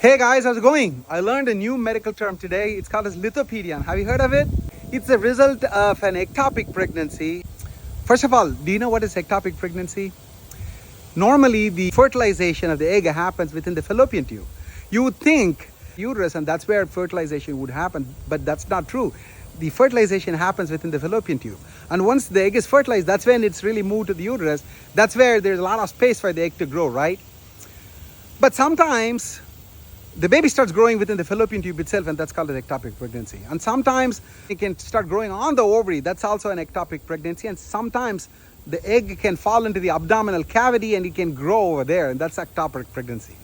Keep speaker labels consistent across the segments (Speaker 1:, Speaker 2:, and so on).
Speaker 1: Hey guys, how's it going? I learned a new medical term today. It's called as Lithopedeon. Have you heard of it? It's the result of an ectopic pregnancy. First of all, do you know what is ectopic pregnancy? Normally, the fertilization of the egg happens within the fallopian tube. You would think uterus, and that's where fertilization would happen, but that's not true. The fertilization happens within the fallopian tube. And once the egg is fertilized, that's when it's really moved to the uterus. That's where there's a lot of space for the egg to grow, right? But sometimes the baby starts growing within the fallopian tube itself, and that's called an ectopic pregnancy. And sometimes it can start growing on the ovary. That's also an ectopic pregnancy. And sometimes the egg can fall into the abdominal cavity and it can grow over there, and that's ectopic pregnancy.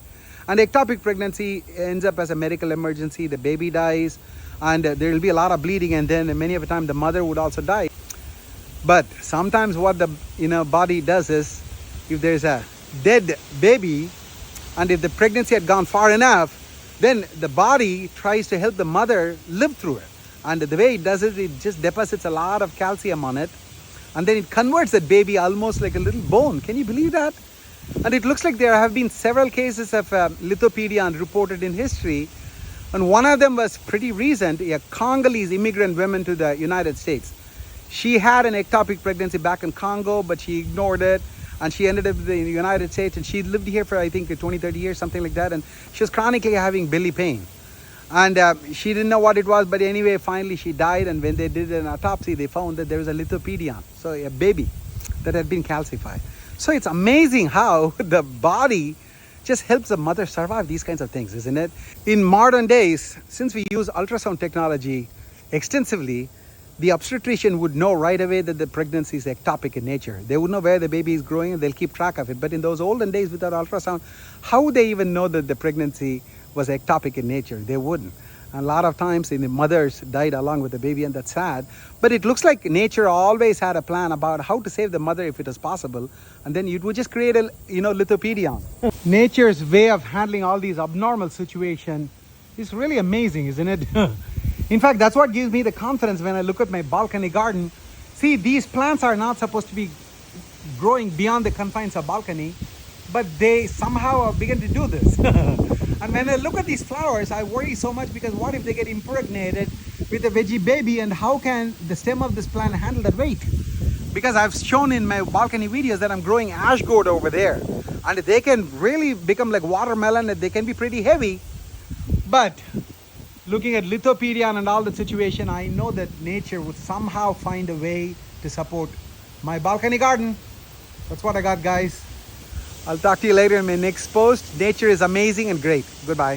Speaker 1: And ectopic pregnancy ends up as a medical emergency. The baby dies, and there will be a lot of bleeding, and then many of the time the mother would also die. But sometimes what the body does is, if there's a dead baby, and if the pregnancy had gone far enough, then the body tries to help the mother live through it. And the way it does it, it just deposits a lot of calcium on it. And then it converts that baby almost like a little bone. Can you believe that? And it looks like there have been several cases of Lithopedeon reported in history. And one of them was pretty recent, a Congolese immigrant woman to the United States. She had an ectopic pregnancy back in Congo, but she ignored it. And she ended up in the United States, and she lived here for, I think, 20, 30 years, something like that. And she was chronically having belly pain. And she didn't know what it was, but anyway, finally she died. And when they did an autopsy, they found that there was a Lithopedeon, so a baby that had been calcified. So it's amazing how the body just helps the mother survive these kinds of things, isn't it? In modern days, since we use ultrasound technology extensively, the obstetrician would know right away that the pregnancy is ectopic in nature. They would know where the baby is growing and they'll keep track of it. But in those olden days without ultrasound, how would they even know that the pregnancy was ectopic in nature? They wouldn't. And a lot of times the mothers died along with the baby, and that's sad. But it looks like nature always had a plan about how to save the mother if it was possible. And then you would just create a Lithopedeon. Nature's way of handling all these abnormal situations is really amazing, isn't it? In fact, that's what gives me the confidence when I look at my balcony garden. See, these plants are not supposed to be growing beyond the confines of balcony, but they somehow begin to do this. And when I look at these flowers, I worry so much, because what if they get impregnated with a veggie baby, and how can the stem of this plant handle that weight? Because I've shown in my balcony videos that I'm growing ash gourd over there, and they can really become like watermelon, and they can be pretty heavy. But looking at Lithopedeon and all the situation, I know that nature would somehow find a way to support my balcony garden. That's what I got, guys. I'll talk to you later in my next post. Nature is amazing and great. Goodbye.